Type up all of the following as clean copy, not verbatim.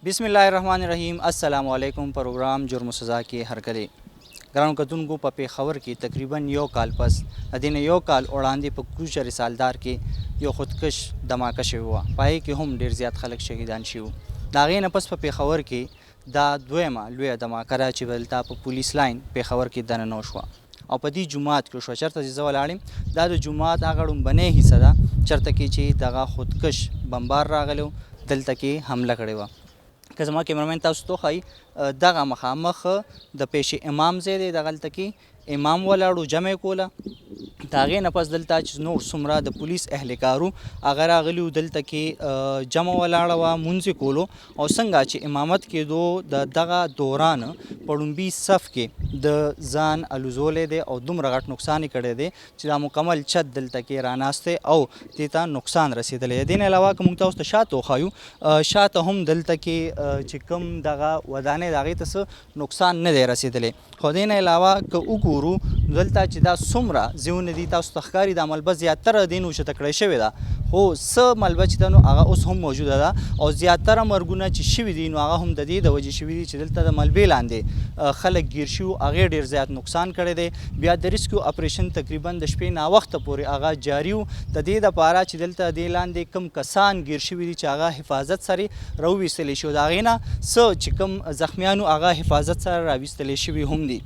بسم الله الرحمن الرحیم. السلام علیکم. پروګرام جرم و سزا کې هرکلی ګرانو کتونکو په پیښور کې تقریبا یو کال پس د نه یو کال وړاندې په کوچ رسالدار کې یو خودکش دماکه شوی و. پای کې هم ډیر زیات خلک شهیدان شوي. د هغې نه پس په پیښور کې دا دویمه لویه دماکه ده چې دلته په پولیس لاین پیښور کې دننه وشوه او په دې جومات کې وشوه. چېرته چې زه ولاړ دا د جومات هغه ړومبنۍ حصه ده چېرته کې چې دغه خودکش بمبار راغلی دلته کې حمله کړې وه. که زما کیمرمین تاسو ته وښایي دغه مخامخ د پیش امام ځای دی. دغلته کې امام ولاړو جمع یې کوله. د هغې نه پس دلته چې نور څومره د پولیس اهلکارو هغه راغلي وو. دلته کې جمع ولاړه وه مونځ یې کولو او څنګه چې امامت کېدو د دغه دوران په ړومبي صف کې د ځان الوزولی دی او دومره غټ نقصان یې کړی دی چې دا مکمل چت دلته کې راناستی او دې ته نقصان رسېدلی دی. دې نه علاوه که موږ تاسو ته شاته وښایو شاته هم دلته کې چې کوم دغه ودانۍ د هغې ته څه نقصان نه دی رسېدلی. خو دې نه علاوه که وګورو دلته چې دا څومره ځایونه دي تاسو ته ښکاري دا ملبه زیاتره دې نه اوچته کړی شوې ده خو څه ملبه چې ده نو هغه اوس هم موجوده ده او زیاتره مرګونه چې شوي دي نو هغه هم د دې د وجې شوي دي چې دلته د ملبې لاندې خلک ګیر شوي هغې ډېر زیات نقصان کړی دی. بیا د ریسکیو اپریشن تقریبا د شپې ناوخته پورې هغه جاري و د دې دپاره چې دلته دې لاندې کوم کسان ګیر شوي دي چې هغه حفاظت سره راوویستلی شي. د هغې نه څه چې کوم زخمیانو هغه حفاظت سره راویستلی شوي هم دي.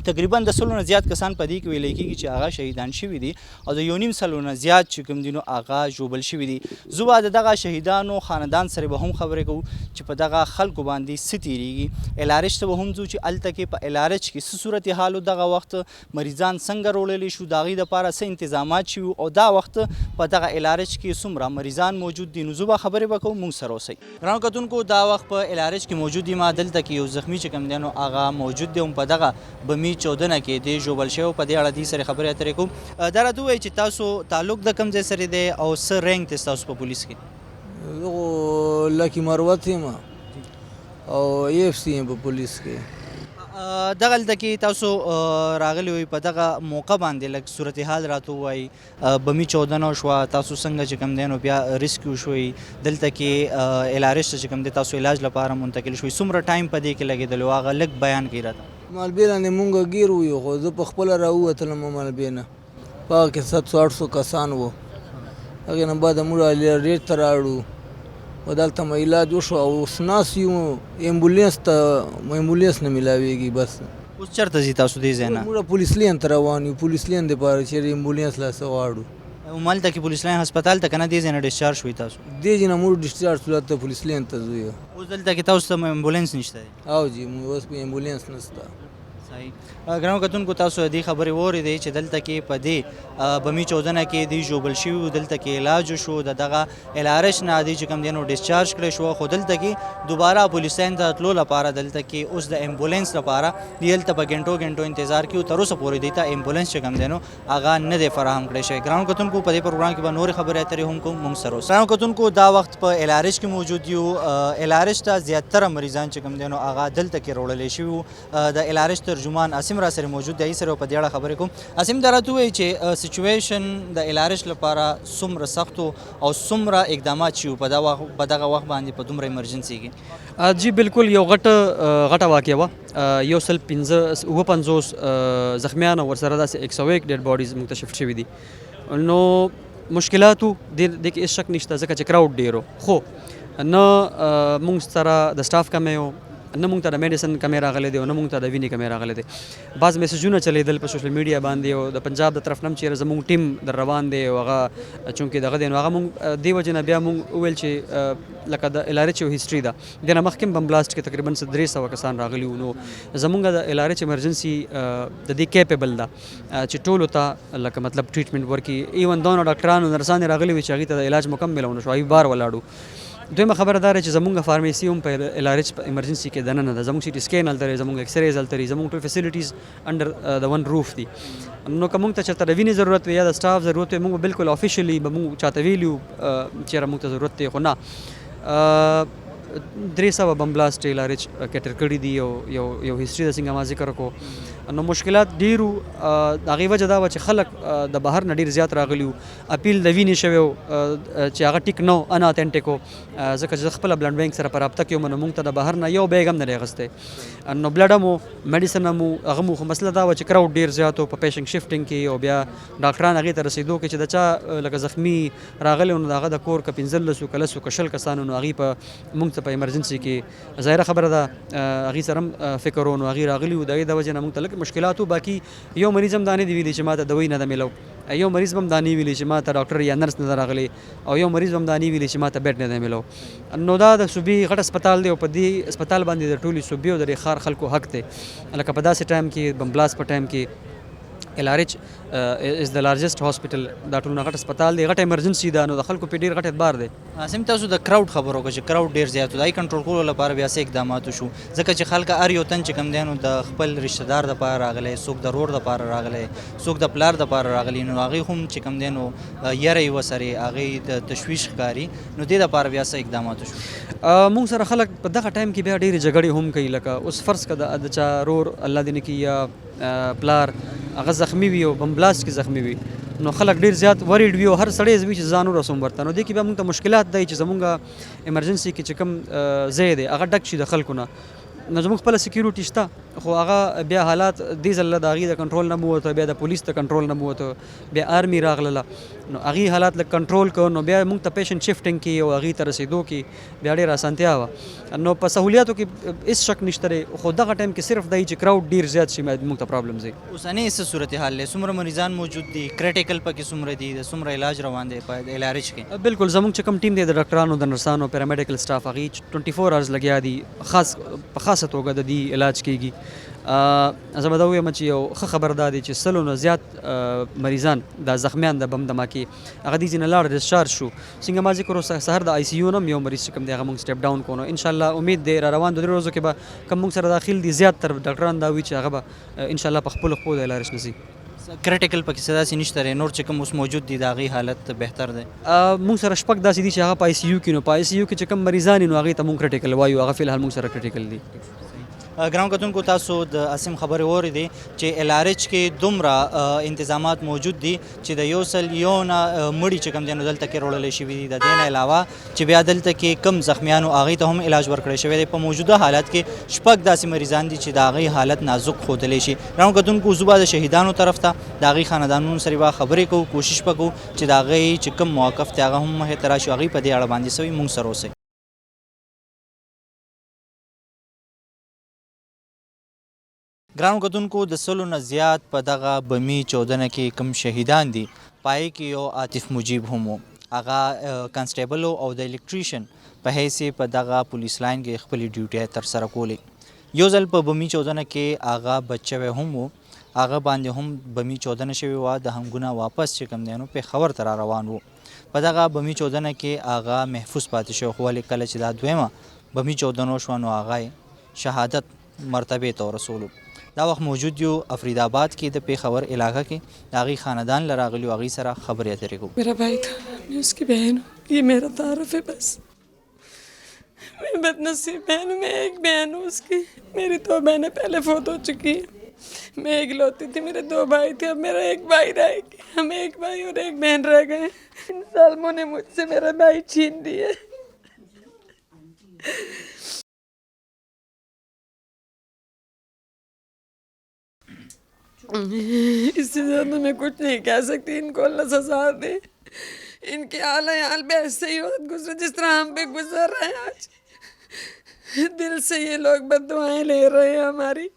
تقریبا د سلو نه زیات کسان په دې کې ویلی کېږي چې هغه شهیدان شوي دي او د 1.5 سلو نه زیات چې کوم دي نو هغه ژوبل شوي دي. زه به د دغه شهیدانو خاندان سره به هم خبرې کوو چې په دغه خلکو باندې څه تېرېږي. الارج ته به هم ځو چې هلته کې په الارج کې څه صورتحال و دغه وخت مریضان څنګه روړلی شو د هغې دپاره څه انتظامات شوي او دا وخت په دغه الارج کې څومره مریضان موجود دي. نو زه به خبرې به کوم موږ سره اوسئ. ګرانو کتونکو دا وخت په الارج کې موجود یم. دلته کې یو زخمي چې کوم دی نو هغه موجود دی هم په دغه بمي چودنه کې دی ژوبل شوی. په دې اړه دې سره خبرې اترې کوو. دا راته ووایي چې تاسو تعلق د کوم ځای سره دی او څه رینک دی ستاسو په پولیس کې؟ زه خو لکي مروت یم او ایف سی یم په پولیس کې. دغلته کې تاسو راغلي وئ په دغه موقع باندې لږ صورتحال راته ووایي. بمي چودنه وشوه تاسو څنګه چې کوم دی نو بیا ریسکیو شوئ دلته کې الارش ته چې کوم دی تاسو علاج لپاره منتقل شوئ څومره ټایم په دې کې لګېدلی و هغه لږ بیان کړئ راته. مالبې لاندې مونږ ګیر ویو خو زه په خپله راووتلم مالبې نه. په هغه کې 700-800 کسان وو. هغې نه بعد موږ ریټ ته راوړو او دلته مو علاج وشو او اوس ناست یو امبولینس نه میلاویږي. بس اوس چېرته ځي تاسو دې ځای نه؟ موږ پولیس لین ته روان یو پولیس لین دپاره چېرې امبولینس لا څه غواړو. همالته کې پولیس لاین هسپتال ته که نه دې ځای نه ډسچارج شوي تاسو؟ دې ځای نه موږ ډسچارج شو هلته پولیس لین ته ځو. اوس دلته کې تاسو ته امبولینس نشته دی؟ او جی اوس په امبولینس نشته. صحیح. ګرانو کتونکو تاسو دې خبرې واورېدې چې دلته کې په دې بمي چودنه کې دوی ژوبل شوي وو. دلته کې علاج وشو د دغه الارش نه دوی چې کوم دی نو ډسچارج کړی شو خو دلته کې دوباره پولیس لاین ته تلو لپاره دلته کې اوس د امبولینس لپاره دوی هلته په ګنټو انتظار کوي. تر اوسه پورې دوی ته امبولینس چې کوم دی نو هغه نه دی فراهم کړی شوی. ګرانو کتونکو په دې پروګرام کې به نورې خبرې اترې هم کوو موږ سره اوسئ. ګرانو کتونکو دا وخت په الارش کې موجود یو. الارش ته زیاتره مریضان چې کوم دی نو هغه دلته کې روړلی شوي وو. د الارش ترجمان اسیم را سره موجود دی. سره په دې اړه خبرې کوم. اسیم دا راته ووایي چې سچویشن د الارش لپاره څومره سخت او څومره اقدامات شوي په دغه وخت باندې په دومره ایمرجنسي کې؟ جی بالکل یو غټه واقعه وه. 155 زخمیان او ورسره داسې 101 ډیډ باډیز موږ ته شفټ شوي دي. نو مشکلاتو دې کې هېڅ شک نشته ځکه چې کراوډ ډېر و خو نه موږ سره د سټاف کمی و نه مونږ ته د میډیسن کمی راغلی دی او نه مونږ ته د وینې کمی راغلی دی. بعض میسجونه چلیدل په سوشل میډیا باندې او د پنجاب د طرف نه هم چېرې زموږ ټیم در روان دی او هغه چونکې دغه دی نو هغه مونږ دې وجې نه بیا مونږ وویل چې لکه د الارچ یو هسټري ده دې نه مخکې هم بم بلاسټ کې تقریبا 300 کسان راغلي وو. نو زمونږ د الارچ ایمرجنسي د دې کیپیبل ده چې ټولو ته لکه مطلب ټریټمنټ ورکړي. ایون دونه ډاکټرانو نرسانې راغلي وي چې هغې ته د علاج مکمل ونه شو هغوی بار ولاړو. دویمه خبره دا ده چې زمونږ فارمیسي هم په الارچ په ایمرجنسي کې دننه ده. زمونږ سي ټي سکین هلته دی زمونږ ایکسریز هلته دي زمونږ ټول فیسیلیټیز انډر د ون روف دي. نو که مونږ ته چېرته د وینې ضرورت وي یا د سټاف ضرورت وي مونږ بالکل افیشیلي به مونږ چاته ویلي وو چېرې مونږ ته ضرورت دی. خو نه 300 بم بلاست لارچ کټر کړی دی یو هیستوري د څنګه ما ذکر کو نو مشکلات ډیرو هغه وجه دا چې خلک د بهر نه ډیر زیات راغلیو اپیل د وینې شوی چې هغه ټیک نو ان اتنټیکو ځکه چې خپل بلډ بانک سره پرابطه کې مونږ ته د بهر نه یو بیگ هم نه غسته نو بلډ مو میډیسن مو هغه مو مسله دا چې کراود ډیر زیات په پیشنټ شفټینګ کې او بیا ډاکټران هغه ته رسیدو کې چې د چا لکه زخمی راغلی نو هغه د کور ک 15 کلسو کشل کسانو نو هغه په مونږ ته په ایمرجنسي کې ظاهره خبره ده هغه سره فکرونو هغه راغلی و د وجه نه مونږ ته لکه مشکلاتو باقي یو مریض هم دانه دی ویلي چې ماته دوی نه د ملو یو مریض هم دانی ویلي چې ماته ډاکټر یا نرس نه راغلی او یو مریض هم دانی ویلي چې ماته بیډ نه دی ملو نو دا د صوبې غټ هسپتال دی او په دې هسپتال باندې د ټولي صوبې او د خار خلکو حق دی لکه په داسې ټایم کې بمبلاس په ټایم کې LRH is the largest hospital دا ټول غټ هسپتال دی غټ ایمرجنسي دا نو د خلکو په ډیر غټ اعتبار دی سم تاسو د کراود خبرو کې چې کراود ډیر زیات دی کنټرول کولو لپاره بیا سه اقدامات شو ځکه چې خلک ار یو تن چې کم دینو د خپل رشتہ دار د پاره راغلی څوک د رور د پاره راغلی څوک د پلار د پاره راغلی نو هغه هم چې کم دینو یاره یو سره هغه د تشویش ښکاری نو د لپاره بیا سه اقدامات شو مونږ سره خلک په دغه ټایم کې بیا ډېرې جګړې هم کوي لکه اوس فرض کړه د چا رور الله دې نه کړي یا پلار هغه زخمی وي او بمبلاست کې زخمی وي نو خلک ډیر زیات وریډ وي او هر سړی زوی چې ځانو رسوم ورته نو دې کې بیا موږ ته مشکلات دی چې زمونږ ایمرجنسي کې چې کوم ځای دی هغه ډک شي د خلکو نه نو زموږ خپل سکیورټي شته خو هغه بیا حالات دې ځله د هغې د کنټرول نه مو وته بیا د پولیس د کنټرول نه مو وته بیا آرمي راغله نو هغې حالات لږ کنټرول کړو نو بیا موږ ته پیشنټ شفټینګ کې او هغې ته رسېدو کې بیا ډېره اسانتیا وه نو په سهولیاتو کې هېڅ شک نشته دی خو دغه ټایم کې صرف دی چې کراود ډېر زیات شي موږ ته پرابلم دی اوسنۍ څه صورتحال دی څومره مریضان موجود دي کریټیکل پکې څومره دي د څومره علاج روان دی په LRH کې بالکل زموږ چې کوم ټیم دی د ډاکټرانو د نرسانو پیرامیډیکل سټاف هغې 24 اورز لګیا دي په خاصه توګه د دې علاج کیږي زه به دا ووایم چې یو ښه خبر دا دی چې سلو نه زیات مریضان د زخمیان د بم دماکې هغه دې ځینې لاړه ډسچارج شو څنګه ما ذکر سهار د ICU نه یو مریض چې کوم دی هغه موږ سټیپ ډاون کړو انشاءالله امید دی را روان 2 ورځو کې به کوم موږ سره داخل دي زیات تر ډاکټران دا وي چې هغه به انشاءالله په خپلو خپلو د LRH نه ځي کریټیکل پکې څه داسې نشته دی نور چې کوم اوس موجود دي د هغې حالت بهتر دی موږ سره شپږ داسې دي چې هغه په ICU کې نو په ICU کې چې کوم مریضان نو هغې ته موږ کریټیکل وایو هغه فلحال موږ سره کریټیکل دي ګران کتونکو تاسو د اسیم خبرې واورېدې چې LRH کې دومره انتظامات موجود دي چې د یو سل یو نه مړي چې کوم دی نو دلته کې وړلی شوي دي د دې نه علاوه چې بیا دلته کې کم زخمیانو هغې ته هم علاج ورکړی شوی دی په موجوده حالت کې شپږ داسې مریضان دي چې د هغې حالت نازک ښودلی شي ګران کتونکو زه به د شهیدانو طرف ته د هغې خاندانونو سره به خبرې کوو کوشش به کوو چې د هغې چې کوم موقف دی هغه هم مخې ته راشي هغې په دې اړه باندې سوي موږ سره اوسئ ګرانو کتونکو د سلو نه زیات په دغه بمي چودنه کې کوم شهیدان دي پای کې یو عاطف مجیب هم و هغه کانسټیبل او د الکتریشن په حیث په دغه پولیس لاین کې خپلې ډیوټۍ ترسره کولې یو ځل په بمي چودنه کې هغه بچ شوی هم و هغه باندې هم بمي چودنه شوې وه د همګونه واپس چې کوم دی نو پېښور ته را روان و په دغه بمي چودنه کې هغه محفوظ پاتې شو خو ولې کله چې دا دویمه بمي چودنه وشوه نو هغه شهادت مرتبې ته ورسولو دا وخت موجود یو افرید آباد کې د پیښور علاقه کې د هغې خاندان له راغلیو هغې سره خبرې اترې کوو میرا بھائی تھا میں اس کی بہن ہوں یہ میرا تعارف ہے بس میں بد نصیب بہن ہوں میں ایک بہن ہوں اس کی میری 2 بہنیں پہلے فوت ہو چکی ہیں میں اکلوتی تھی میرے 2 بھائی تھے اب میرا ایک بھائی رہ گیا ہم ایک بھائی اور ایک بہن رہ گئے ان ظالموں نے مجھ سے میرا بھائی چھین لیے اس سے زیادہ میں کچھ نہیں کہہ سکتی ان کو اللہ سزا دے ان کے حال بھی ایسے ہی وقت گزرے جس طرح ہم پہ گزر رہے ہیں آج دل سے یہ لوگ بد دعائیں لے رہے ہیں ہماری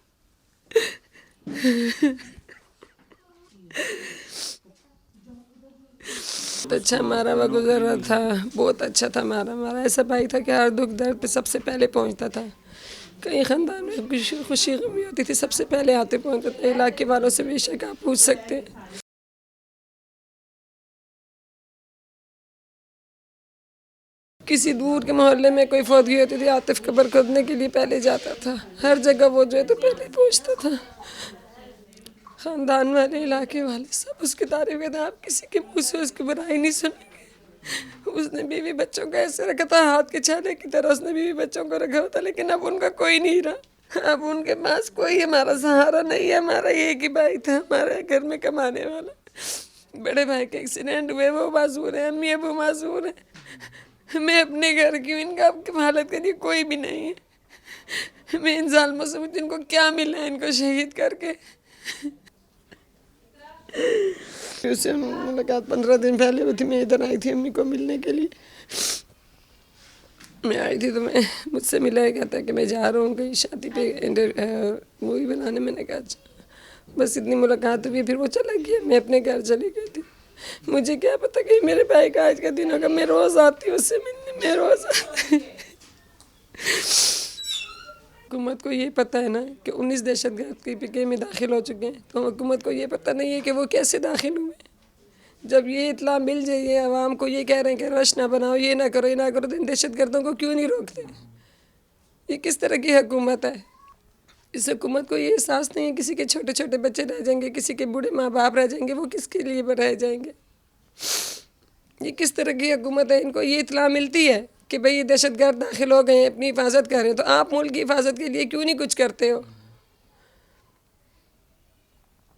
بہت اچھا ہمارا وہ گزر رہا تھا بہت اچھا تھا ہمارا ایسا بھائی تھا کہ ہر دکھ درد پہ سب سے پہلے پہنچتا تھا کئی خاندان میں خوشی غمی ہوتی تھی سب سے پہلے آتے پہنچتے تھے علاقے والوں سے بے شک آپ پوچھ سکتے ہیں کسی دور کے محلے میں کوئی فوتگی ہوتی تھی عاطف قبر کھودنے کے لیے پہلے جاتا تھا ہر جگہ وہ جو ہے تو پہلے پہنچتا تھا خاندان والے علاقے والے سب اس کی تعریف کرتے ہیں آپ کسی کے منہ سے اس کی برائی نہیں سنیں گے اس نے بیوی بچوں کو ایسے رکھا تھا ہاتھ کے چھالے کی طرح، اس نے بیوی بچوں کو رکھا ہوتا، لیکن اب ان کا کوئی نہیں رہا، اب ان کے پاس کوئی ہمارا سہارا نہیں ہے۔ ہمارا ایک ہی بھائی تھا ہمارے گھر میں کمانے والا، بڑے بھائی کے ایکسیڈنٹ ہوئے، وہ معذور ہیں، امی ابو معذور ہیں، میں اپنے گھر کی ہوں، ان کا اب حالت کے لیے کوئی بھی نہیں ہے۔ میں ان ظالموں سے مجھے ان کو کیا ملا ان کو شہید کر کے۔ اس سے ملاقات 15 دن پہلے ہوئی تھی، میں ادھر آئی تھی امی کو ملنے کے لیے۔ میں آئی تھی تو میں مجھ سے ملا، کہتا کہ میں جا رہا ہوں کہیں شادی پہ مووی بنانے۔ میں نے کہا اچھا، بس اتنی ملاقات ہوئی، پھر وہ چلا گیا، میں اپنے گھر چلی گئی تھی۔ مجھے کیا پتا کہ میرے بھائی کا آج کا دن ہوگا، میں روز آتی اس سے ملنے، میں روز آتی۔ حکومت کو یہ پتہ ہے نا کہ 19 دہشت گرد کے PK میں داخل ہو چکے ہیں، تو حکومت کو یہ پتہ نہیں ہے کہ وہ کیسے داخل ہوئے۔ جب یہ اطلاع مل جائے، عوام کو یہ کہہ رہے ہیں کہ رش نہ بناؤ، یہ نہ کرو، یہ نہ کرو، تو ان دہشت گردوں کو کیوں نہیں روکتے؟ یہ کس طرح کی حکومت ہے؟ اس حکومت کو یہ احساس نہیں ہے کسی کے چھوٹے چھوٹے بچے رہ جائیں گے، کسی کے بوڑھے ماں باپ رہ جائیں گے، وہ کس کے لیے رہ جائیں گے؟ یہ کس طرح کی حکومت ہے؟ ان کو یہ اطلاع ملتی ہے کہ بھئی یہ دہشت گرد داخل ہو گئے ہیں، اپنی حفاظت کر رہے ہیں، تو آپ ملک کی حفاظت کے لیے کیوں نہیں کچھ کرتے ہو؟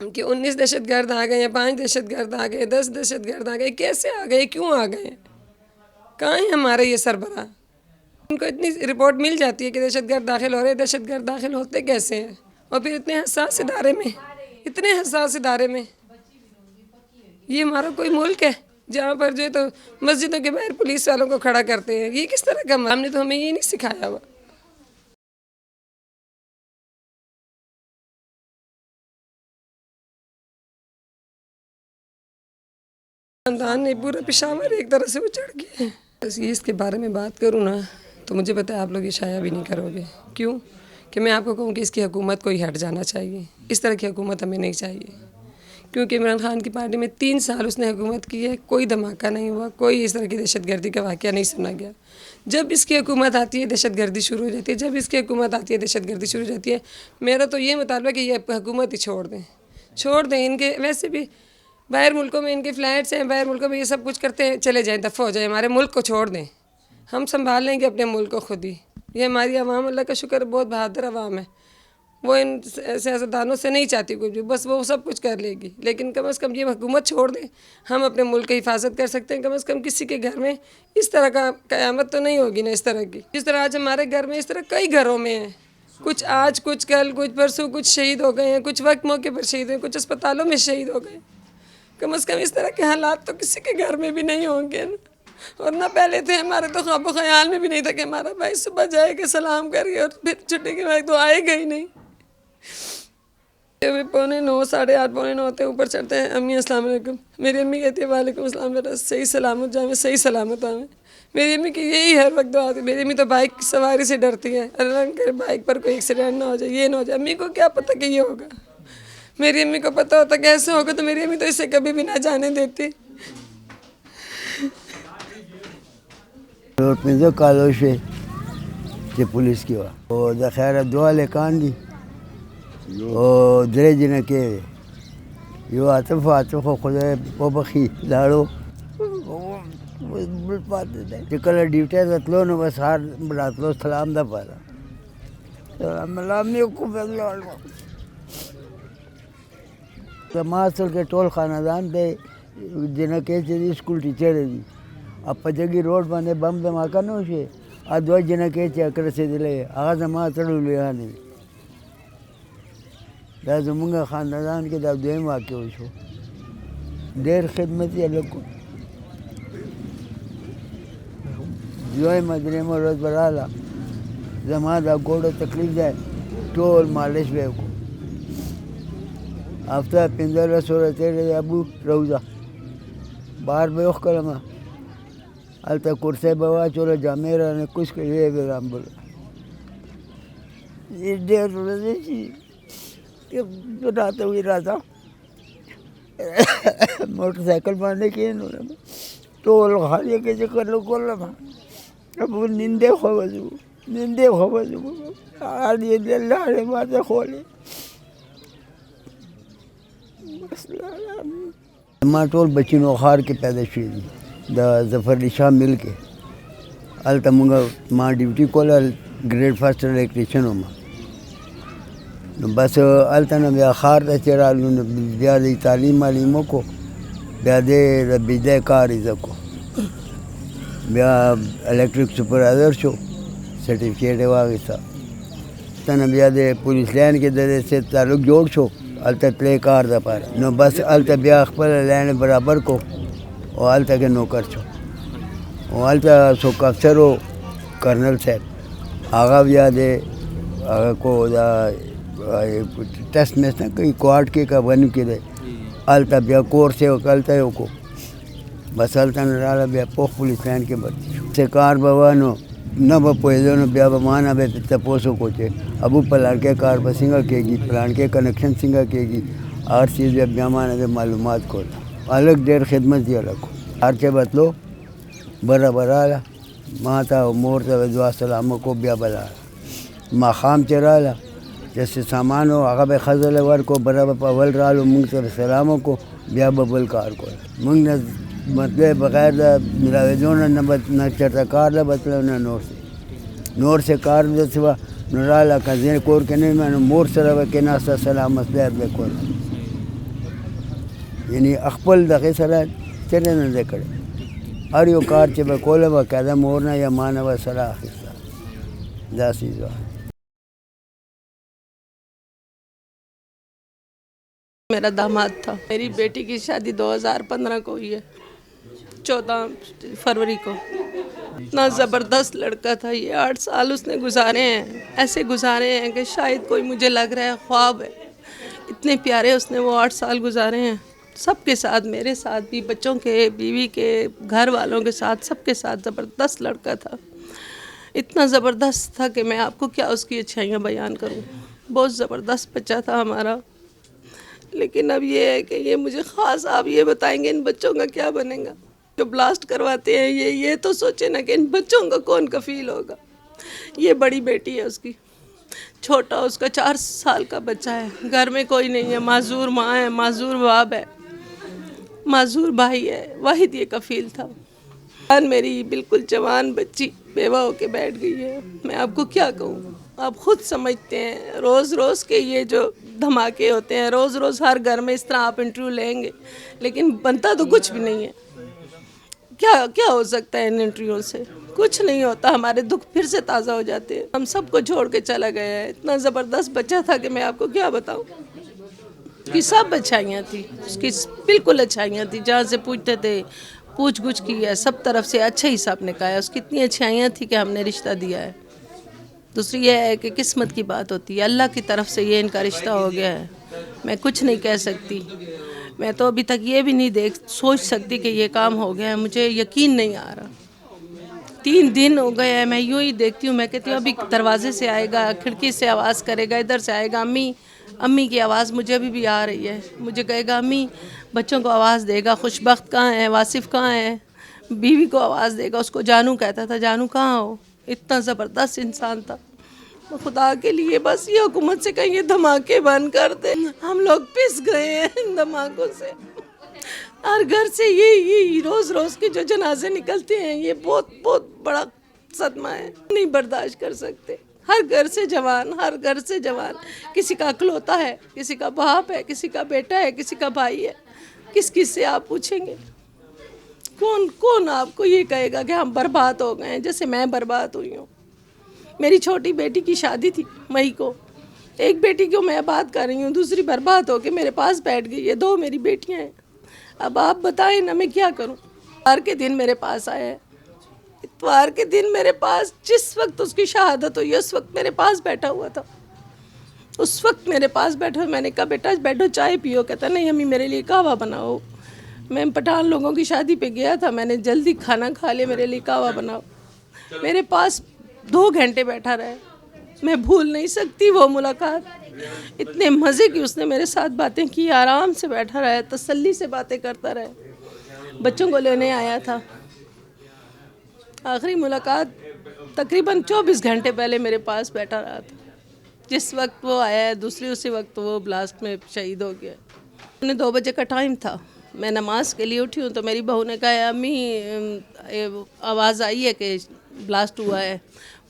کہ 19 دہشت گرد آ گئے ہیں، 5 دہشت گرد آ گئے، 10 دہشت گرد آ گئے، کیسے آ گئے، کیوں آ گئے؟ کہاں ہیں ہمارے یہ سربراہ؟ ان کو اتنی رپورٹ مل جاتی ہے کہ دہشت گرد داخل ہو رہے ہیں، دہشت گرد داخل ہوتے کیسے ہیں؟ اور پھر اتنے حساس ادارے میں، اتنے حساس ادارے میں، یہ ہمارا کوئی ملک ہے جہاں پر جو ہے تو مسجدوں کے باہر پولیس والوں کو کھڑا کرتے ہیں؟ یہ کس طرح کا؟ ہم نے تو ہمیں یہ نہیں سکھایا ہوا۔ خاندان نے پورا پشاور ایک طرح سے اچڑ گیا ہے۔ بس یہ اس کے بارے میں بات کروں نا تو مجھے پتہ ہے آپ لوگ یہ شائع بھی نہیں کرو گے۔ کیوں؟ کہ میں آپ کو کہوں کہ اس کی حکومت کو ہی ہٹ جانا چاہیے، اس طرح کی حکومت ہمیں نہیں چاہیے۔ کیونکہ عمران خان کی پارٹی میں 3 سال اس نے حکومت کی ہے، کوئی دھماکہ نہیں ہوا، کوئی اس طرح کی دہشت گردی کا واقعہ نہیں سنا گیا۔ جب اس کی حکومت آتی ہے دہشت گردی شروع ہو جاتی ہے، جب اس کی حکومت آتی ہے دہشت گردی شروع ہو جاتی ہے۔ میرا تو یہ مطالبہ کہ یہ حکومت ہی چھوڑ دیں۔ ان کے ویسے بھی باہر ملکوں میں ان کے فلیٹس ہیں، باہر ملکوں میں یہ سب کچھ کرتے ہیں، چلے جائیں، دفع ہو جائیں، ہمارے ملک کو چھوڑ دیں، ہم سنبھال لیں گے اپنے ملک کو خود ہی۔ یہ ہماری عوام اللہ کا شکر بہت بہادر عوام ہے، وہ ان سیاستدانوں سے نہیں چاہتی کچھ بھی، بس وہ سب کچھ کر لے گی، لیکن کم از کم یہ حکومت چھوڑ دیں، ہم اپنے ملک کی حفاظت کر سکتے ہیں۔ کم از کم کسی کے گھر میں اس طرح کا قیامت تو نہیں ہوگی نا اس طرح کی، جس طرح آج ہمارے گھر میں اس طرح کئی گھروں میں ہیں، کچھ آج کچھ کل کچھ پرسوں کچھ شہید ہو گئے ہیں، کچھ وقت موقع پر شہید ہوئے، کچھ اسپتالوں میں شہید ہو گئے۔ کم از کم اس طرح کے حالات تو کسی کے گھر میں بھی نہیں ہوں گے نا۔ اور نہ پہلے تھے، ہمارے تو خواب و خیال میں بھی نہیں تھا کہ ہمارا بھائی صبح جائے گا سلام کر کے اور پھر چھٹی کے بعد تو آئے گا ہی نہیں۔ 9:45 8:30 9:45 ہوتے اوپر چڑھتے ہیں، امی السلام علیکم، میری امی کہتی ہے وعلیکم السلام بیٹا، صحیح سلامت جائیں، صحیح سلامت آئیں۔ میری امی کی یہی ہر وقت دعا تھی۔ میری امی تو بائک کی سواری سے ڈرتی ہے، اللہ کرے بائک پر کوئی ایکسیڈنٹ نہ ہو جائے، یہ نہ ہو جائے۔ امی کو کیا پتہ کہ یہ ہوگا، میری امی کو پتہ ہوتا کہ ایسے ہوگا تو میری امی تو اسے کبھی بھی نہ جانے دیتی۔ پنځه کالو شوې چې پولیس کې وه، او د خیره 2 هلکان دي او 3 جنکۍ وې، یو عاطف خو خدای وبخي لاړو، بل پاتې دی چې کله ډیوټۍ ته تلو نو بس سهار راتلو سلام دپاره سلام یې وکړو بس لاړو. زما اصل کې ټول خاندان دی جنکۍ چې دي سکول ټیچرې دي. په جګي روډ باندې بم دماکه نه وشوې، 2 جنکۍ چې رسېدلی هغه زما اتړ لویانې دي. دا زمونږ خاندان کې دا 2یم واقع وشو. ډېر خدمتي هلک و. 2مه 3مه ورځ به راغله، زما دا ګوډو تکلیف دی ټول مالش به یې وکړو. هفته 15 ورځې تېرې دی ابو روضه بهر به یې وښکلمه، هلته کرسۍ به واچوله، جامې رانه کوز کړې، ویې به رانبله. ډېر ورځې چې راته وایي راځه موټر سایکل باندې کېنولم، ټول خالي کې چې کله کولم ابو نندې خو به ځو، نندې خو به ځو، هغې لارې ماته خولې. ما ټول بچي نوخار کې پیدا شوي دي، د ظفر علي شاه مل کې هلته مونږ ما ډیوټي کوله ګریډ فرسټ الیکټریشن وم نو بس هلته نه بیا ښار ته چې رالو نو بیا د تعلیم معلیم وکړو بیا د بجلی کار یې زده کړو بیا الیکټریک سپروایزر شو سرټیفکیټ یې واخیسته هلته نه بیا د پولیس لین کې د دې سره تعلق جوړ شو هلته تللی کار دپاره نو بس هلته بیا خپله لین برابر کو او هلته کې نوکر شو او هلته څوک افسر و کرنل صاحب هغه بیا د هغه کو دا ټیسټ میس نه کوي کوارټ کې کا ونیو کې دی هلته بیا کورس یې وکړ هلته یې وکړو بس هلته نه راغله بیا پوخ پولیس لین کې بھرتي شو څه کار به وه نو نه به پوهېده نو بیا به ما نه به تپوس وکړو چې ابو پلان کې کار به څنګه کېږي پلان کې کنیکشن څنګه کېږي هر چیز بیا ما نه د معلومات کول هلک ډېر خدمت یې هلک هر چې به تلو برابر راغله ما ته او مور ته دعا سلام وکړو بیا به راغله ماښام چې راغله چې څه سامان و هغه به ښځه له ورکړو بره به په اول رالو مونږ ته سلام وکړو بیا به بل کار کول مونږ نه مطلب بغیر د ملاوېدو نه چېرته کار له به تلو نه نور څه کار داسې وه نو راله که زه کور کې نه یم نو مور سره به کېناسته سلام مصلحت به کول یعنی خپل دغې سره چېرې نه دی کړی هر یو کار چې به کوله به قاعده مور نه یا ما نه به سره اخیسته داسې وه میرا داماد تھا میری بیٹی کی شادی 2015 کو ہوئی ہے 14 فروری کو اتنا زبردست لڑکا تھا یہ 8 سال اس نے گزارے ہیں ایسے گزارے ہیں کہ شاید کوئی مجھے لگ رہا ہے خواب ہے اتنے پیارے اس نے وہ 8 سال گزارے ہیں سب کے ساتھ میرے ساتھ بھی بچوں کے بیوی کے گھر والوں کے ساتھ سب کے ساتھ زبردست لڑکا تھا اتنا زبردست تھا کہ میں آپ کو کیا اس کی اچھائیاں بیان کروں بہت زبردست بچہ تھا ہمارا لیکن اب یہ ہے کہ یہ مجھے خاص آپ یہ بتائیں گے ان بچوں کا کیا بنے گا جو بلاسٹ کرواتے ہیں یہ تو سوچے نا کہ ان بچوں کا کون کفیل ہوگا یہ بڑی بیٹی ہے اس کی چھوٹا اس کا 4 سال کا بچہ ہے گھر میں کوئی نہیں ہے معذور ماں ہے معذور باپ ہے معذور بھائی ہے واحد یہ کفیل تھا میری بالکل جوان بچی بیوہ ہو کے بیٹھ گئی ہے میں آپ کو کیا کہوں آپ خود سمجھتے ہیں روز روز کے یہ جو دھماکے ہوتے ہیں روز روز ہر گھر میں اس طرح آپ انٹرویو لیں گے لیکن بنتا تو کچھ بھی نہیں ہے کیا ہو سکتا ہے ان انٹرویو سے کچھ نہیں ہوتا ہمارے دکھ پھر سے تازہ ہو جاتے ہیں ہم سب کو چھوڑ کے چلا گیا ہے اتنا زبردست بچہ تھا کہ میں آپ کو کیا بتاؤں اس کی سب اچھائیاں تھیں اس کی بالکل اچھائیاں تھیں جہاں سے پوچھتے تھے پوچھ گچھ کی ہے سب طرف سے اچھا ہی سب نے کہا ہے اس کی اتنی اچھائیاں تھیں کہ ہم نے رشتہ دیا ہے دوسری یہ ہے کہ قسمت کی بات ہوتی ہے اللہ کی طرف سے یہ ان کا رشتہ ہو گیا ہے میں کچھ نہیں کہہ سکتی میں تو ابھی تک یہ بھی نہیں سوچ سکتی کہ یہ کام ہو گیا ہے مجھے یقین نہیں آ رہا 3 دن ہو گئے ہیں میں یوں ہی دیکھتی ہوں میں کہتی ہوں ابھی دروازے سے آئے گا کھڑکی سے آواز کرے گا ادھر سے آئے گا امی کی آواز مجھے ابھی بھی آ رہی ہے مجھے کہے گا امی بچوں کو آواز دے گا خوشبخت کہاں ہے واصف کہاں ہے بیوی کو آواز دے گا اس کو جانو کہتا تھا جانو کہاں ہو اتنا زبردست انسان تھا خدا کے لیے بس یہ حکومت سے کہیں یہ دھماکے بند کر دیں ہم لوگ پس گئے ہیں ان دھماکوں سے ہر گھر سے یہ روز روز کے جو جنازے نکلتے ہیں یہ بہت بہت بڑا صدمہ ہے نہیں برداشت کر سکتے ہر گھر سے جوان کسی کا عقل ہوتا ہے کسی کا باپ ہے کسی کا بیٹا ہے کسی کا بھائی ہے کس سے آپ پوچھیں گے کون آپ کو یہ کہے گا کہ ہم برباد ہو گئے ہیں جیسے میں برباد ہوئی ہوں میری چھوٹی بیٹی کی شادی تھی مئی کو ایک بیٹی کو میں بات کر رہی ہوں دوسری برباد ہو کے میرے پاس بیٹھ گئی ہے 2 میری بیٹیاں ہیں اب آپ بتائیں نا میں کیا کروں اتوار کے دن میرے پاس آیا ہے اتوار کے دن میرے پاس جس وقت اس کی شہادت ہوئی اس وقت میرے پاس بیٹھا ہوا تھا اس وقت میرے پاس بیٹھا میں نے کہا بیٹا بیٹھو چائے پیو کہتا نہیں امی میرے لیے قہوہ بناؤ میں پٹھان لوگوں کی شادی پہ گیا تھا میں نے جلدی کھانا کھا لیا میرے لیے قہوہ بناؤ میرے پاس 2 گھنٹے بیٹھا رہا میں بھول نہیں سکتی وہ ملاقات اتنے مزے کی اس نے میرے ساتھ باتیں کی آرام سے بیٹھا رہا تسلی سے باتیں کرتا رہا بچوں کو لینے آیا تھا آخری ملاقات تقریباً 24 گھنٹے پہلے میرے پاس بیٹھا رہا تھا جس وقت وہ آیا ہے دوسری اسی وقت وہ بلاسٹ میں شہید ہو گیا 2 بجے کا ٹائم تھا मैं नमाज के लिए उठी हूँ तो मेरी बहू ने कहा अम्मी आवाज़ आई है कि ब्लास्ट हुआ है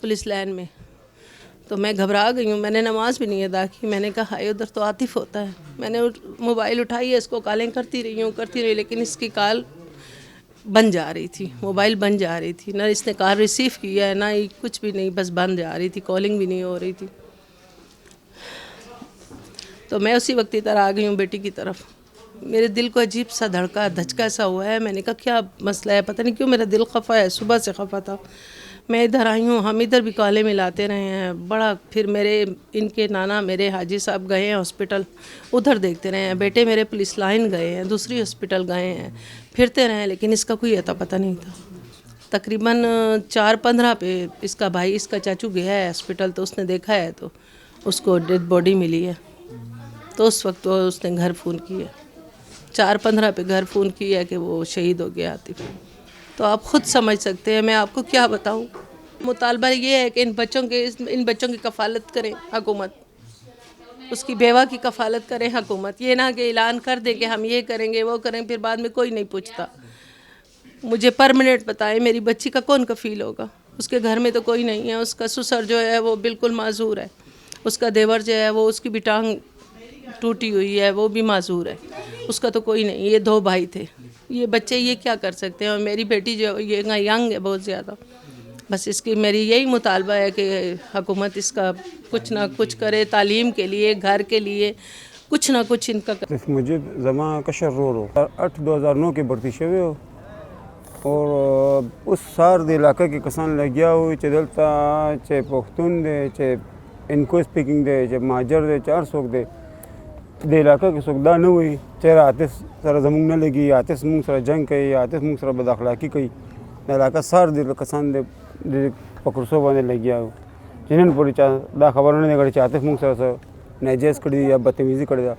पुलिस लाइन में। तो मैं घबरा गई हूँ, मैंने नमाज भी नहीं अदा की। मैंने कहा हाय उधर तो आतिफ होता है। मैंने मोबाइल उठाई है, इसको कॉलिंग करती रही, लेकिन इसकी कॉल बन जा रही थी, मोबाइल बन जा रही थी, ना इसने कॉल रिसीव किया है ना ही कुछ भी नहीं, बस बन जा रही थी, कॉलिंग भी नहीं हो रही थी। तो मैं उसी वक्त इधर आ गई हूँ बेटी की तरफ। मेरे दिल को अजीब सा धचका सा हुआ है। मैंने कहा क्या मसला है, पता नहीं क्यों मेरा दिल खफा है, सुबह से खफा था। मैं इधर आई हूँ, हम इधर भी कॉलें मिलाते रहे हैं बड़ा। फिर इनके नाना मेरे हाजी साहब गए हैं हॉस्पिटल, उधर देखते रहे हैं। बेटे मेरे पुलिस लाइन गए हैं, दूसरी हॉस्पिटल गए हैं, फिरते रहे हैं, लेकिन इसका कोई अता पता नहीं था। तकरीबन 4:15 पे इसका भाई, इसका चाचू गया है हॉस्पिटल, तो उसने देखा है तो उसको डेड बॉडी मिली है। तो उस वक्त उसने घर फ़ोन किया, 4:15 पे घर फ़ोन किया कि वो शहीद हो गया आतिफ। तो आप ख़ुद समझ सकते हैं, मैं आपको क्या बताऊं। मुतालबा ये है कि इन बच्चों की कफ़ालत करें हुकूमत, उसकी बेवा की कफ़ालत करें हुकूमत। ये ना कि ऐलान कर दे कि हम ये करेंगे वो करेंगे, फिर बाद में कोई नहीं पूछता। मुझे परमानेंट बताएं मेरी बच्ची का कौन कफ़ील होगा। उसके घर में तो कोई नहीं है, उसका ससुर जो है वो बिल्कुल माजूर है, उसका देवर जो है वो उसकी भी टांग टूटी हुई है, वो भी माजूर है, उसका तो कोई नहीं। ये 2 भाई थे, ये बच्चे ये क्या कर सकते हैं। और मेरी बेटी जो ये यंग है बहुत ज़्यादा। बस इसकी मेरी यही मुतालबा है कि हुकूमत इसका कुछ ना कुछ करे, तालीम के लिए, घर के लिए कुछ ना कुछ इनका मुझे जमा कशर रो 8/2009 की भर्ती शवी हो और उस सार दे इलाका के कसान लग गया हुई चे दलता चे पख्तून दे चे इनको स्पीकिंग दे चे माजर दे 4 सोक दे इलाका के सुखदा न हुई। चेहरा आतिस सर जमुंग न लगी, आतिस मुंग सर जंग कही, आतिस मुंग सर बदअखलाकी कही। इलाका सार दे कसान दे पकड़सो बने लग गया जिन्हें पूरी चा दा खबर नहीं करी आतिफ मुंग सर नाजायज़ कर दी या बदतमीज़ी कर दिया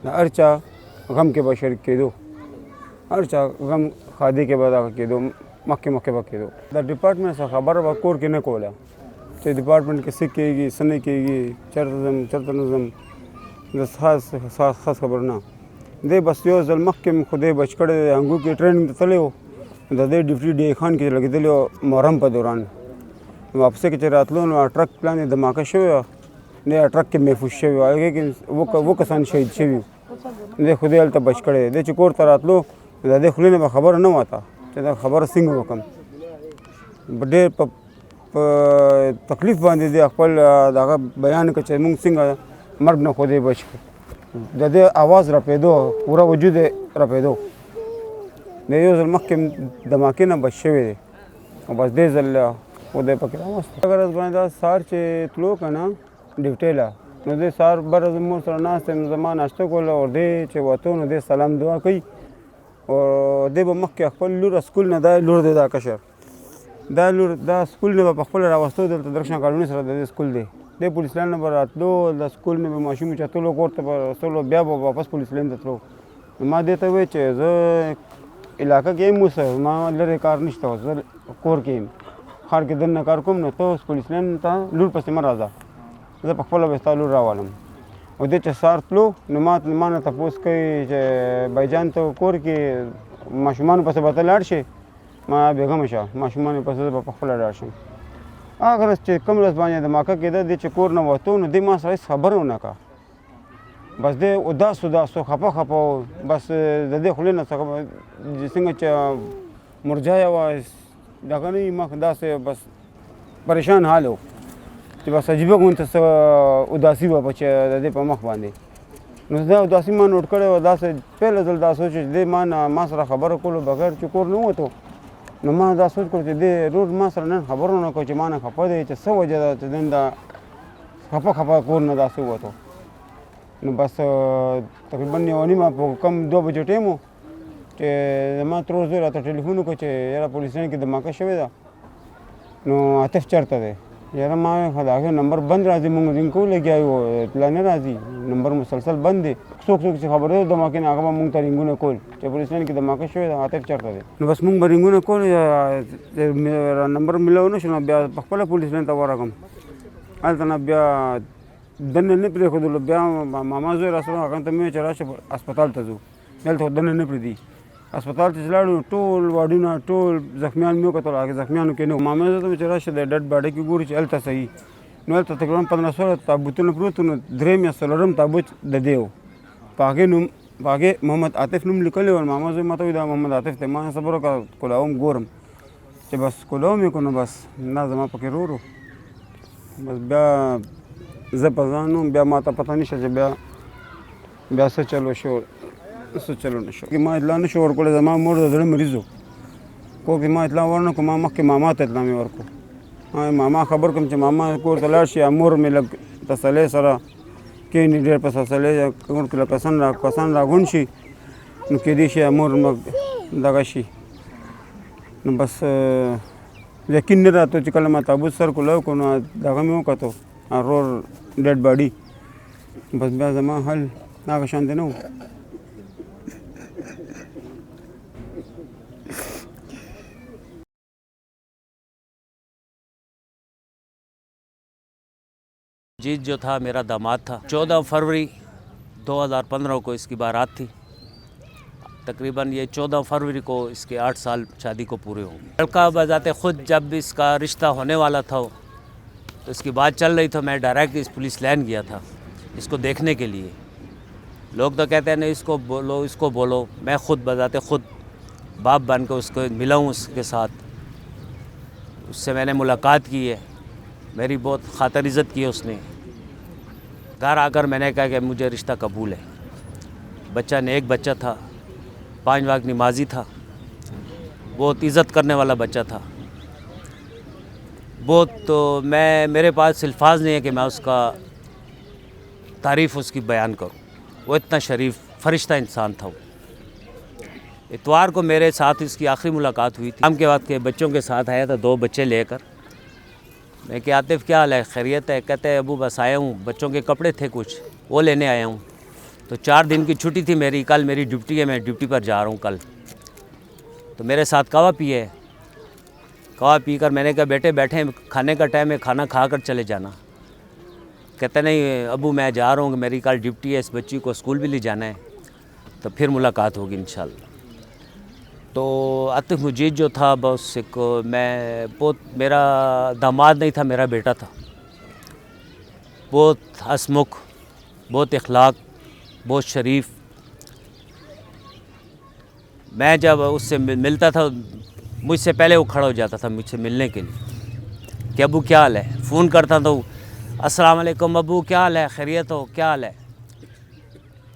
ना। अर्चा गम के बशर के दो, अर्चा गम खादी के बाद के दो, मक्के के दो। द डिपार्टमेंट से खबर कोर के न कोला चे डिपार्टमेंट के सिक्केगी सने केगी चरतनज़म खास खबर ना दे। बस यो जल मक्के में खुदे बचकड़े हंगू की ट्रेनिंग तले हो दे डिप्टी डे खान के लगे दिले मुहर्रम पर दौरान वापसी के रात लो ट्रक प्लान धमाका शो ने ट्रक के महफूज शो आगे कि वो कसान शहीद शवी दे खुदे हल तब बचकड़े दे चकोर तरात लो दे खुले ने खबर न आता खबर सिंह वकम बड़े तकलीफ बांधे दे अकल दागा बयान के चेमुंग सिंह मर्ग न खुदे बच दे आवाज़ रपेदो पूरा वजूद रपेदो दे यो जल मक्के धमाके न बच शवे दे बस दे जल खुदे पकड़ा मस्त अगर बना सार चे तलो का ना डिटेला न दे सार बर मोर सर नास्ते जमान नाश्तो को और दे चे वतो न दे सलाम दुआ कई और दे मक्के अकल लूर स्कूल न दा लूर दे दा कशर दा लूर दा स्कूल ने अकल रावस्तो दे दर्शन कालूनी सर दे स्कूल दे पुलिस लाइन नंबर आतलो द स्कूल में माशूम चतलो कोर्ट पर सोलो ब्या वापस पुलिस लाइन दतलो मा देते हुए चे ज इलाका के मुस मा लरे कार निश्ता ज कोर के खार के दन कार कोम न तो पुलिस लाइन ता लूर पसे मराजा ज पखला बेस्ता लूर रावालम ओदे चे सारतलो नमात मान तपोस के भाईजान तो कोर के माशूमान पसे बतलाड़ छे मा बेगम शा माशूमान पसे पखला डाड़ अगर कम रस बाने धमाका के दे चकोर न वतो न दे मा सारे खबर होना का बस दे उदास तो खपा बस दे खुले न सक जिसंग मुरझाया हुआ दागा नहीं मख दा से बस परेशान हाल हो कि बस अजीब गुण तो उदासी हुआ बच्चे दे पर मख बांधे न उदासी मा नोट करे दा से पहले जल दा सोच दे मा सारा खबर को बगैर चकोर न हो तो न मा दा सोच को दे रोज मा सर न खबर न को माना खपा दे सब वजह दंदा खपा कोर न दा से हुआ तो न बस तकरीबन नहीं मा कम 2 बजे टाइम हो के मा रोज दे रात टेलीफोन को यार पुलिस ने की धमाका शवे दा नो आतिफ चढ़ता दे यार मा खदा के नंबर बंद राजी मुंग रिंग को ले गया वो प्लान राजी नंबर मुसलसल बंद है सोख से खबर दे धमाके ने आगा मुंग तरिंगु ने कोल चे पुलिस ने की धमाका शवे दा आतिफ चढ़ता दे बस मुंग बरिंगु ने कोल मेरा नंबर मिला न सुना ब्या पखला पुलिस ने तवारा कम आल तना ब्या दन ने प्रे को दो ब्या मामा जो रासो अकन तमे चरा अस्पताल तजू नेल तो दन ने प्रीदी هسپتال ته چې لاړو ټول واډونه ټول زخمیان مې وکتل، هغې زخمیانو کې نه وو. ماما زه ته چې راشه د ډډ باډۍ کې ګوري چې هلته صحیح، نو هلته تقریبا 1500 تابوتونه پروت وو، نو درېیم یا څلورم تابوت د دې و. په هغې محمد عاطف نوم لیکلی و. ماما زوی ما ته وایي دا محمد عاطف دی. ما صبر وکړه کولاوم ګورم، چې بس کولاوم یې کړو نو بس نه زما پکې ورور و. بس بیا زه په ځان وم، بیا ما ته پته نشته چې بیا څه چلو شو څه چلو نه شو. ما اطلاع نه شو ورکولی، زما مور د زړه مریض و. کوک ما اطلاع ورنه کړو، ما مخکې ماما ته اطلاع مې ورکړو. ماما خبر کړم چې ماما کور ته لاړ شي، مور مې لږ تسلۍ سره کښېني، ډېر په تسلۍ کور کې لکه کسان راغونډ شي، نو کېدای شي مور دغه شي. نو بس یقین نه راته چې کله ما تابوت سر کولاو کړو نو دغه مې وکتو ورور ډیډ باډي. بس بیا زما حل هغه شانتې نه و. जीत जो था मेरा दामाद था। 14 फरवरी 2015 को इसकी बारात थी। तकरीबन ये 14 फरवरी को इसके 8 साल शादी को पूरे होंगे। लड़का बजाते खुद जब इसका रिश्ता होने वाला था तो इसकी बात चल रही तो मैं डायरेक्ट इस पुलिस लाइन गया था इसको देखने के लिए। लोग तो कहते हैं नहीं इसको बोलो। मैं खुद बजाते खुद बाप बन के उसको मिला हूँ उसके साथ। उससे मैंने मुलाकात की है, मेरी बहुत खातर इज़्ज़त की है उसने। घर आकर मैंने कहा कि मुझे रिश्ता कबूल है। बच्चा ने एक बच्चा था, 5 वक्त नमाजी था, बहुत इज़्ज़त करने वाला बच्चा था बहुत। तो मेरे पास अल्फाज नहीं है कि मैं उसका तारीफ़ उसकी बयान करूं। वो इतना शरीफ फरिश्ता इंसान था। वो इतवार को मेरे साथ इसकी आखिरी मुलाकात हुई थी। शाम के वक्त के बच्चों के साथ आया था, 2 बच्चे लेकर। मैं कि आतिफ क्या हाल है, खैरियत है? कहते हैं अबू बस आया हूँ, बच्चों के कपड़े थे कुछ वो लेने आया हूँ। तो 4 दिन की छुट्टी थी मेरी, कल मेरी ड्यूटी है, मैं ड्यूटी पर जा रहा हूँ कल। तो मेरे साथ कहवा पिए, कहवा पी कर मैंने कहा बेटे बैठे खाने का टाइम है, खाना खा कर चले जाना। कहते नहीं अबू मैं जा रहा हूँ, मेरी कल ड्यूटी है, इस बच्ची को स्कूल भी ले जाना है, तो फिर मुलाकात होगी इंशाल्लाह। तो आतिफ मुजीद जो था बस एक मेरा दामाद नहीं था, मेरा बेटा था। बहुत हंसमुख, बहुत इखलाक, बहुत शरीफ। मैं जब उससे मिलता था मुझसे पहले वो खड़ा हो जाता था मुझसे मिलने के लिए कि अबू क्या हाल है। फ़ोन करता तो अस्सलाम वालेकुम अबू क्या हाल है, खैरियत हो, क्या हाल है।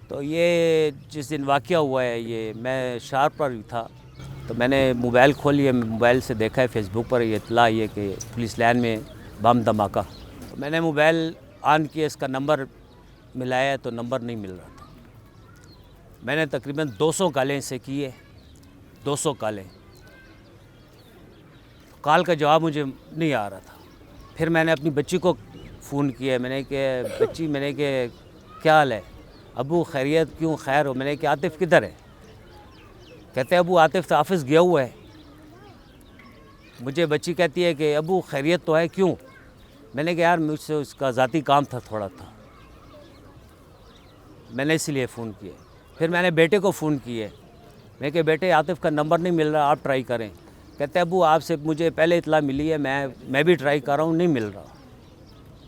तो ये जिस दिन वाक़या हुआ है ये मैं शार पर ही था, तो मैंने मोबाइल खोल लिया, मोबाइल से देखा है फेसबुक पर ये इतला ये कि पुलिस लाइन में बम धमाका। तो मैंने मोबाइल ऑन किया, इसका नंबर मिलाया तो नंबर नहीं मिल रहा था। मैंने तकरीबन 200 कॉलें से किए, 200 कॉलें, कॉल का जवाब मुझे नहीं आ रहा था। फिर मैंने अपनी बच्ची को फ़ोन किया, मैंने कि बच्ची, मैंने कि क्या हाल है अबू, खैरियत, क्यों खैर हो। मैंने कि आतिफ किधर है। कहते हैं अबू आतिफ तो ऑफिस गया हुआ है। मुझे बच्ची कहती है कि अबू खैरियत तो है, क्यों। मैंने कहा यार मुझसे उसका ज़ाती काम था, थोड़ा था, मैंने इसलिए फ़ोन किया। फिर मैंने बेटे को फ़ोन किए, मैं कि बेटे आतिफ का नंबर नहीं मिल रहा, आप ट्राई करें। कहते हैं अबू आपसे मुझे पहले इतला मिली है, मैं भी ट्राई कर रहा हूँ, नहीं मिल रहा।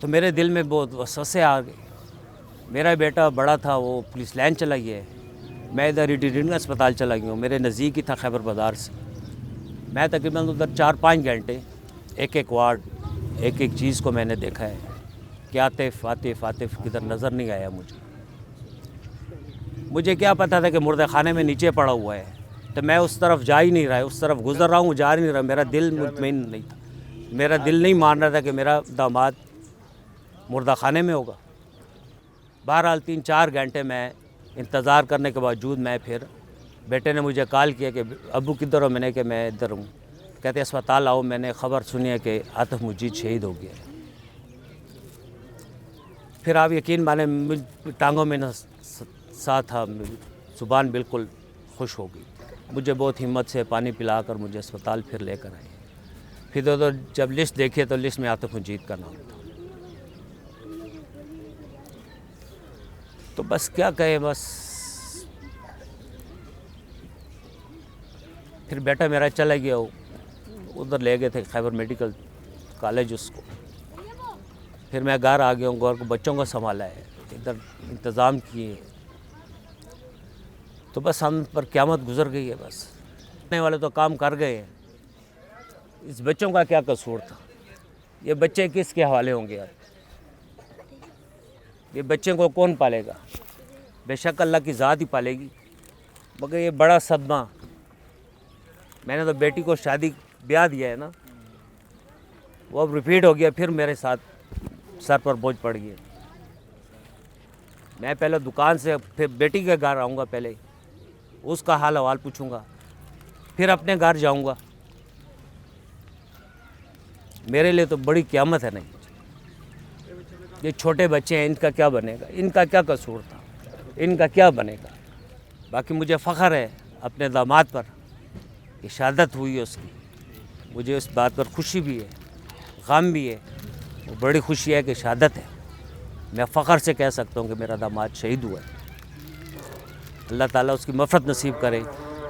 तो मेरे दिल में बहुत वसवसे आ गए। मेरा बेटा बड़ा था, वो पुलिस लाइन चला गया है, मैं इधर रीडिंग अस्पताल चला गया हूँ, मेरे नज़दीक ही था खैबर बाज़ार से। मैं तकरीबन उधर 4-5 घंटे एक वार्ड एक चीज़ को मैंने देखा है कि आतिफ आतिफ आतिफ किधर नज़र नहीं आया। मुझे क्या पता था कि मुर्दा खाने में नीचे पड़ा हुआ है, तो मैं उस तरफ जा ही नहीं रहा, उस तरफ गुज़र रहा हूँ, जा ही नहीं रहा। मेरा दिल मुतमईन नहीं था, मेरा दिल नहीं मान रहा था कि मेरा दामाद मुर्दा खाने में होगा। बहरहाल 3-4 घंटे मैं इंतज़ार करने के बावजूद मैं फिर बेटे ने मुझे कॉल किया कि अबू किधर हो। मैंने कि मैं इधर हूँ। कहते अस्पताल आओ, मैंने ख़बर सुनी है कि आतिफ मुजीद शहीद हो गया। फिर आप यकीन माने टांगों में न सा था, ज़ुबान बिल्कुल खुश हो गई। मुझे बहुत हिम्मत से पानी पिलाकर मुझे अस्पताल फिर लेकर आए। फिर तो जब लिस्ट देखी तो लिस्ट में आतिफ मुजीद का नाम था। तो बस क्या कहे, बस फिर बेटा मेरा चला गया, उधर ले गए थे खैबर मेडिकल कॉलेज उसको। फिर मैं घर आ गया हूँ, घर को बच्चों को संभाला है, इधर इंतज़ाम किए, तो बस हम पर क़यामत गुजर गई है। बस आने वाले तो काम कर गए हैं, इस बच्चों का क्या कसूर था? ये बच्चे किसके हवाले होंगे अब? ये बच्चे को कौन पालेगा? बेशक अल्लाह की ज़ात ही पालेगी, मगर ये बड़ा सदमा। मैंने तो बेटी को शादी ब्याह दिया है ना, वो अब रिपीट हो गया, फिर मेरे साथ सर पर बोझ पड़ गया। मैं पहले दुकान से फिर बेटी के घर आऊँगा, पहले उसका हाल हवाल पूछूंगा, फिर अपने घर जाऊँगा। मेरे लिए तो बड़ी क़यामत है। नहीं, ये छोटे बच्चे हैं, इनका क्या बनेगा? इनका क्या कसूर था? इनका क्या बनेगा? बाकी मुझे फ़ख्र है अपने दामाद पर कि शहादत हुई है उसकी, मुझे इस बात पर खुशी भी है, गम भी है। वो बड़ी खुशी है कि शहादत है। मैं फ़ख्र से कह सकता हूँ कि मेरा दामाद शहीद हुआ है। अल्लाह ताला उसकी मफ़रत नसीब करे,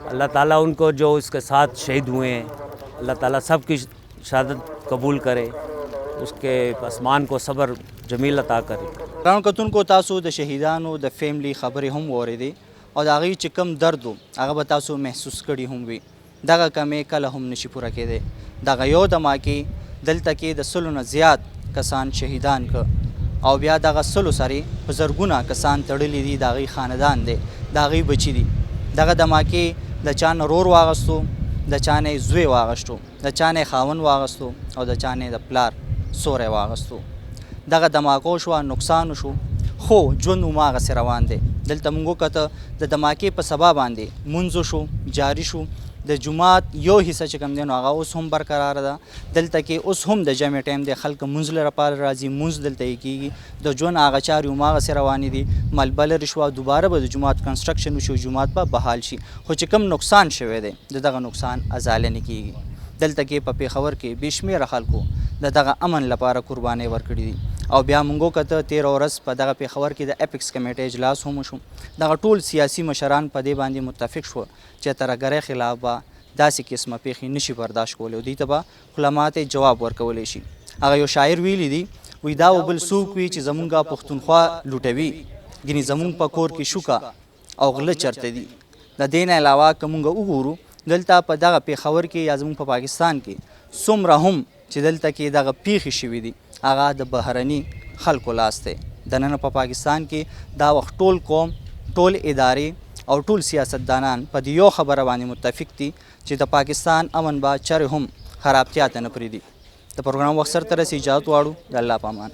अल्लाह ताला उनको जो इसके साथ शहीद हुए हैं, अल्लाह ताला सब की शहादत कबूल करे, उसके आसमान को सब्र जमील अता करे। ګرانو کتونکو تاسو د شهیدانو د فیملی خبرې هم واورېدې او د هغوی چې کم درد و هغه به تاسو محسوس کړي هم وي. دغه کمې کله هم نشي پوره کېدی. دغه یو دمه کې دلته کې د 100 نه زیات کسان شهیدان که او بیا دغه 100 سره په زرګونه کسان تړلي دي، د هغوی خاندان دی، د هغوی بچي دي. دغه دمه کې د چا نه رور واغستو، د چا نه زوی واغستو، د چا نه خاون واغستو او د چا نه د پلار سوری واغستو. دغه دماکو شو، نقصان شو، خو ژوند هماغسې روان دی. دلته موږ وکته د دماکې په سبا باندې مونځ شو، جاري شو. د جومات یو حصه چې کوم دی نو هغه اوس هم برقراره ده. دلته کې اوس هم د جمع ټایم دی، خلک مونځ لپاره راځي، مونځ دلته یې کېږي. د ژوند هغه چارې هماغسې روانې دي. ملبه لرې شوه، دوباره به د جومات کنسټرکشن وشي او جومات به بحال شي، خو چې کوم نقصان شوی دی د دغه نقصان ازاله نه کېږي. دلته کې په پېښور کې بې شمېره خلکو د دغه امن لپاره قربانۍ ورکړي دي. او بیا موږ وکته 13 ورځ په دغه پېښور کې د اپیکس کمیټې اجلاس هم وشو. دغه ټول سیاسي مشران په دې باندې متفق شو چې ترهګرۍ خلاف به داسې قسمه پیښې نشي برداشت کولی او دوی ته به خلمات جواب ورکولی شي. هغه یو شاعر ویلی دي، وایي دا و بل څوک وي چې زمونږ پښتونخوا لوټوي، ګینې زمونږ په کور کې شوکه او غله چرته دي. د دې نه علاوه که موږ وګورو دلته په دغه پېښور کې یا زموږ په پاکستان کې څومره هم چې دلته کې دغه پیښې شوي دي هغه د بهرني خلکو لاس دی. دننه په پاکستان کې دا وخت ټول قوم، ټول ادارې او ټول سیاستدانان په دې یو خبره باندې متفق دي چې د پاکستان امن به چرې هم خرابتیا ته نه پرېږدي. د پروګرام وخت سره ته رسي اجازت غواړو. د الله په امان.